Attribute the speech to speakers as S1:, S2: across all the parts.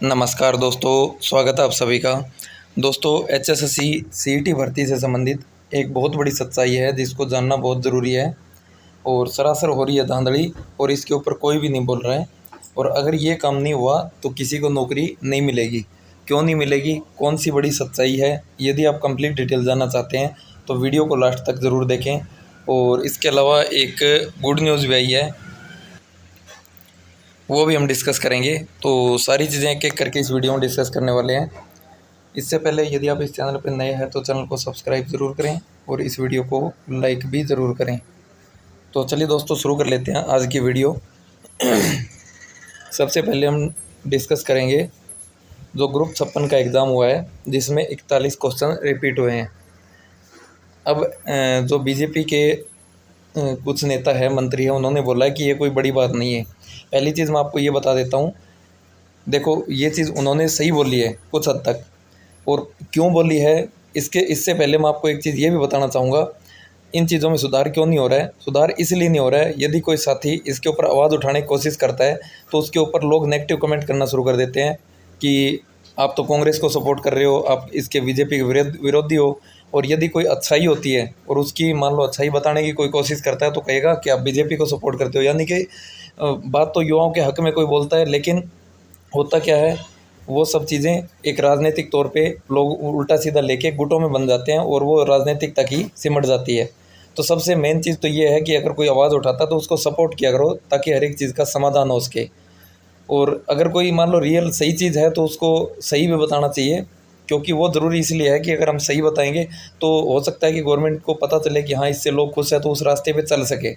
S1: नमस्कार दोस्तों, स्वागत है आप सभी का। दोस्तों, एचएसएससी सीईटी भर्ती से संबंधित एक बहुत बड़ी सच्चाई है जिसको जानना बहुत ज़रूरी है। और सरासर हो रही है धांधली और इसके ऊपर कोई भी नहीं बोल रहा है। और अगर ये काम नहीं हुआ तो किसी को नौकरी नहीं मिलेगी। क्यों नहीं मिलेगी, कौन सी बड़ी सच्चाई है, यदि आप कंप्लीट डिटेल जानना चाहते हैं तो वीडियो को लास्ट तक ज़रूर देखें। और इसके अलावा एक गुड न्यूज़ भी आई है, वो भी हम डिस्कस करेंगे। तो सारी चीज़ें एक एक करके इस वीडियो में डिस्कस करने वाले हैं। इससे पहले यदि आप इस चैनल पर नए हैं तो चैनल को सब्सक्राइब ज़रूर करें और इस वीडियो को लाइक भी ज़रूर करें। तो चलिए दोस्तों, शुरू कर लेते हैं आज की वीडियो। सबसे पहले हम डिस्कस करेंगे जो ग्रुप 56 का एग्ज़ाम हुआ है जिसमें 41 क्वेश्चन रिपीट हुए हैं। अब जो बीजेपी के कुछ नेता है, मंत्री है, उन्होंने बोला है कि ये कोई बड़ी बात नहीं है। पहली चीज़ मैं आपको ये बता देता हूँ, देखो ये चीज़ उन्होंने सही बोली है कुछ हद तक। और क्यों बोली है, इससे पहले मैं आपको एक चीज़ ये भी बताना चाहूँगा, इन चीज़ों में सुधार क्यों नहीं हो रहा है। सुधार इसलिए नहीं हो रहा है, यदि कोई साथी इसके ऊपर आवाज़ उठाने की कोशिश करता है तो उसके ऊपर लोग नेगेटिव कमेंट करना शुरू कर देते हैं कि आप तो कांग्रेस को सपोर्ट कर रहे हो, आप इसके बीजेपी के विरोधी हो। और यदि कोई अच्छाई होती है और उसकी मान लो अच्छाई बताने की कोई कोशिश करता है तो कहेगा कि आप बीजेपी को सपोर्ट करते हो। यानी कि बात तो युवाओं के हक में कोई बोलता है, लेकिन होता क्या है, वो सब चीज़ें एक राजनीतिक तौर पे लोग उल्टा सीधा लेके गुटों में बन जाते हैं और वो राजनीतिक तक ही सिमट जाती है। तो सबसे मेन चीज़ तो ये है कि अगर कोई आवाज़ उठाता तो उसको सपोर्ट किया करो ताकि हर एक चीज़ का समाधान हो उसके। और अगर कोई मान लो रियल सही चीज़ है तो उसको सही भी बताना चाहिए, क्योंकि वो ज़रूरी इसलिए है कि अगर हम सही बताएंगे तो हो सकता है कि गवर्नमेंट को पता चले कि हाँ इससे लोग खुश हैं तो उस रास्ते पे चल सके।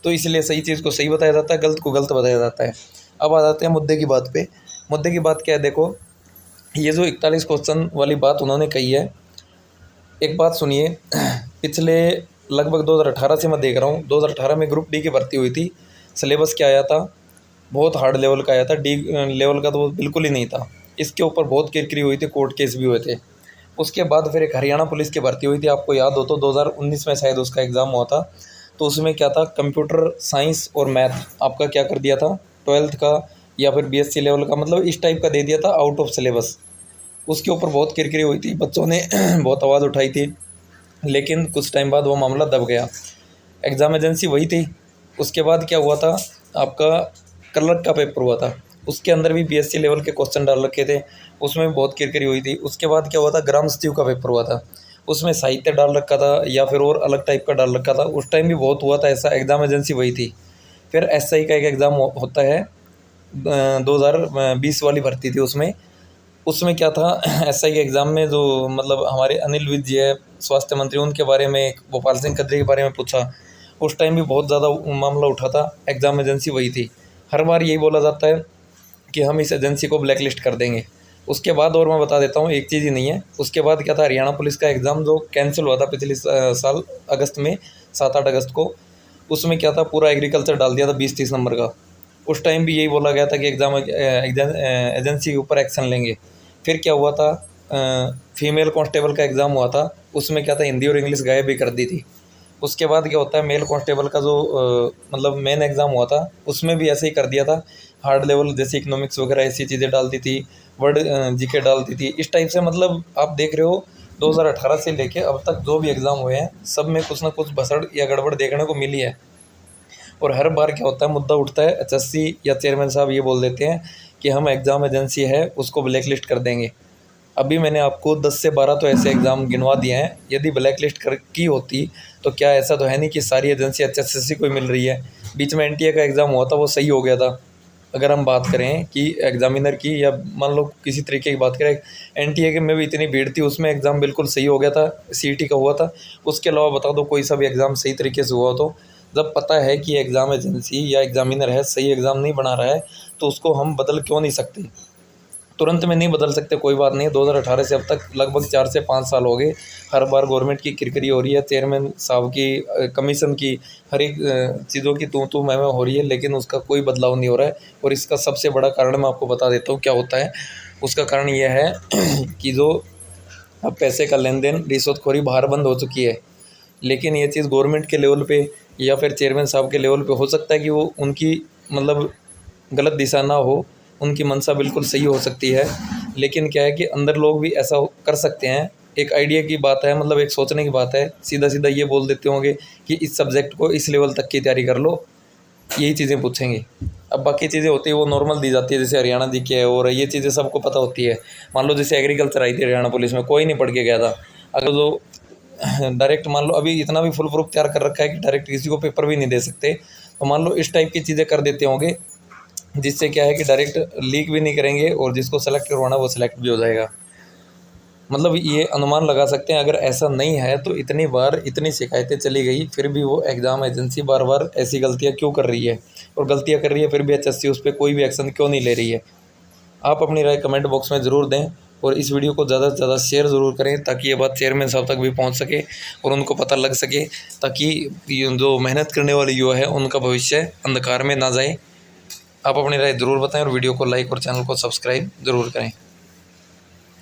S1: तो इसलिए सही चीज़ को सही बताया जाता है, गलत को गलत बताया जाता है। अब आ जाते हैं मुद्दे की बात पे। मुद्दे की बात क्या है, देखो ये जो 41 क्वेश्चन वाली बात उन्होंने कही है, एक बात सुनिए। पिछले लगभग 2018 से मैं देख रहा हूँ, 2018 में ग्रुप डी की भर्ती हुई थी। सिलेबस क्या आया था, बहुत हार्ड लेवल का आया था, डी लेवल का तो वो बिल्कुल ही नहीं था। इसके ऊपर बहुत किरकिरी हुई थी, कोर्ट केस भी हुए थे। उसके बाद फिर एक हरियाणा पुलिस की भर्ती हुई थी, आपको याद हो तो 2019 में शायद उसका एग्ज़ाम हुआ था। तो उसमें क्या था, कंप्यूटर साइंस और मैथ आपका क्या कर दिया था, 12th का या फिर बीएससी लेवल का, मतलब इस टाइप का दे दिया था आउट ऑफ सिलेबस। उसके ऊपर बहुत किरकिरी हुई थी, बच्चों ने बहुत आवाज़ उठाई थी, लेकिन कुछ टाइम बाद वो मामला दब गया। एग्ज़ाम एजेंसी वही थी। उसके बाद क्या हुआ था, आपका क्लर्क का पेपर हुआ था, उसके अंदर भी बीएससी लेवल के क्वेश्चन डाल रखे थे, उसमें भी बहुत किरकिरी हुई थी। उसके बाद क्या हुआ था, ग्राम सचिव का पेपर हुआ था, उसमें साहित्य डाल रखा था या फिर और अलग टाइप का डाल रखा था। उस टाइम भी बहुत हुआ था ऐसा, एग्ज़ाम एजेंसी वही थी। फिर एसआई का एक एग्ज़ाम होता है, 2020 वाली भर्ती थी उसमें। उसमें क्या था, एसआई के एग्ज़ाम में जो मतलब हमारे अनिल विज जी है स्वास्थ्य मंत्री, उनके बारे में, गोपाल सिंह कदरी के बारे में पूछा। उस टाइम भी बहुत ज़्यादा मामला उठा था, एग्ज़ाम एजेंसी वही थी। हर बार यही बोला जाता है कि हम इस एजेंसी को ब्लैक लिस्ट कर देंगे। उसके बाद और मैं बता देता हूँ, एक चीज़ ही नहीं है। उसके बाद क्या था, हरियाणा पुलिस का एग्ज़ाम जो कैंसिल हुआ था पिछले साल अगस्त में, 7-8 अगस्त को। उसमें क्या था, पूरा एग्रीकल्चर डाल दिया था 20-30 नंबर का। उस टाइम भी यही बोला गया था कि एग्ज़ाम एजेंसी के ऊपर एक्शन लेंगे। फिर क्या हुआ था, फीमेल कांस्टेबल का एग्ज़ाम हुआ था, उसमें क्या था, हिंदी और इंग्लिश गायब भी कर दी थी। उसके बाद क्या होता है, मेल कांस्टेबल का जो मतलब मेन एग्ज़ाम हुआ था, उसमें भी ऐसे ही कर दिया था। हार्ड लेवल जैसे इकोनॉमिक्स वगैरह ऐसी चीज़ें डाल दी थी, वर्ड जीके डाल दी थी, इस टाइप से। मतलब आप देख रहे हो 2018 से लेके अब तक जो भी एग्ज़ाम हुए हैं सब में कुछ ना कुछ भसड़ या गड़बड़ देखने को मिली है। और हर बार क्या होता है, मुद्दा उठता है, एचएससी या चेयरमैन साहब ये बोल देते हैं कि हम एग्ज़ाम एजेंसी है उसको ब्लैक लिस्ट कर देंगे। अभी मैंने आपको 10 से 12 तो ऐसे एग्ज़ाम गिनवा दिए हैं। यदि ब्लैक लिस्ट कर की होती तो क्या ऐसा तो है नहीं कि सारी एजेंसी एचएसएससी को ही मिल रही है। बीच में एनटीए का एग्ज़ाम हुआ था, वो सही हो गया था। अगर हम बात करें कि एग्ज़ामिनर की या मान लो किसी तरीके की बात करें, एनटीए के में भी इतनी भीड़ थी, उसमें एग्ज़ाम बिल्कुल सही हो गया था, सीईटी का हुआ था। उसके अलावा बता दो कोई सा भी एग्ज़ाम सही तरीके से हुआ तो। जब पता है कि एग्ज़ाम एजेंसी या एग्ज़ामिनर है सही एग्ज़ाम नहीं बना रहा है तो उसको हम बदल क्यों नहीं सकते। तुरंत में नहीं बदल सकते, कोई बात नहीं है। 2018 से अब तक लगभग 4 से 5 साल हो गए, हर बार गवर्नमेंट की किरकिरी हो रही है, चेयरमैन साहब की, कमीशन की, हर एक चीज़ों की तू मैं हो रही है, लेकिन उसका कोई बदलाव नहीं हो रहा है। और इसका सबसे बड़ा कारण मैं आपको बता देता हूँ क्या होता है। उसका कारण यह है कि जो अब पैसे का लेन देन, रिश्वतखोरी बाहर बंद हो चुकी है। लेकिन ये चीज़ गवर्नमेंट के लेवल पे या फिर चेयरमैन साहब के लेवल पे हो सकता है कि वो उनकी मतलब गलत दिशा ना हो, उनकी मंशा बिल्कुल सही हो सकती है, लेकिन क्या है कि अंदर लोग भी ऐसा कर सकते हैं। एक आइडिया की बात है, मतलब एक सोचने की बात है, सीधा सीधा ये बोल देते होंगे कि इस सब्जेक्ट को इस लेवल तक की तैयारी कर लो, यही चीज़ें पूछेंगे। अब बाकी चीज़ें होती है वो नॉर्मल दी जाती है, जैसे हरियाणा जी के है, और ये चीज़ें सबको पता होती है। मान लो जैसे एग्रीकल्चर आई थी हरियाणा पुलिस में, कोई नहीं पढ़ के गया था। अगर जो डायरेक्ट मान लो अभी इतना भी फुल प्रूफ तैयार कर रखा है कि डायरेक्ट किसी को पेपर भी नहीं दे सकते, तो मान लो इस टाइप की चीज़ें कर देते होंगे, जिससे क्या है कि डायरेक्ट लीक भी नहीं करेंगे और जिसको सेलेक्ट करवाना वो सेलेक्ट भी हो जाएगा। मतलब ये अनुमान लगा सकते हैं। अगर ऐसा नहीं है तो इतनी बार इतनी शिकायतें चली गई, फिर भी वो एग्ज़ाम एजेंसी बार बार ऐसी गलतियां क्यों कर रही है, और गलतियां कर रही है फिर भी HSC उस पर कोई भी एक्शन क्यों नहीं ले रही है। आप अपनी राय कमेंट बॉक्स में ज़रूर दें, और इस वीडियो को ज़्यादा से ज़्यादा शेयर ज़रूर करें, ताकि ये बात चेयरमैन साहब तक भी पहुंच सके और उनको पता लग सके, ताकि ये जो मेहनत करने वाले युवा है उनका भविष्य अंधकार में ना जाए। आप अपनी राय ज़रूर बताएं और वीडियो को लाइक और चैनल को सब्सक्राइब ज़रूर करें।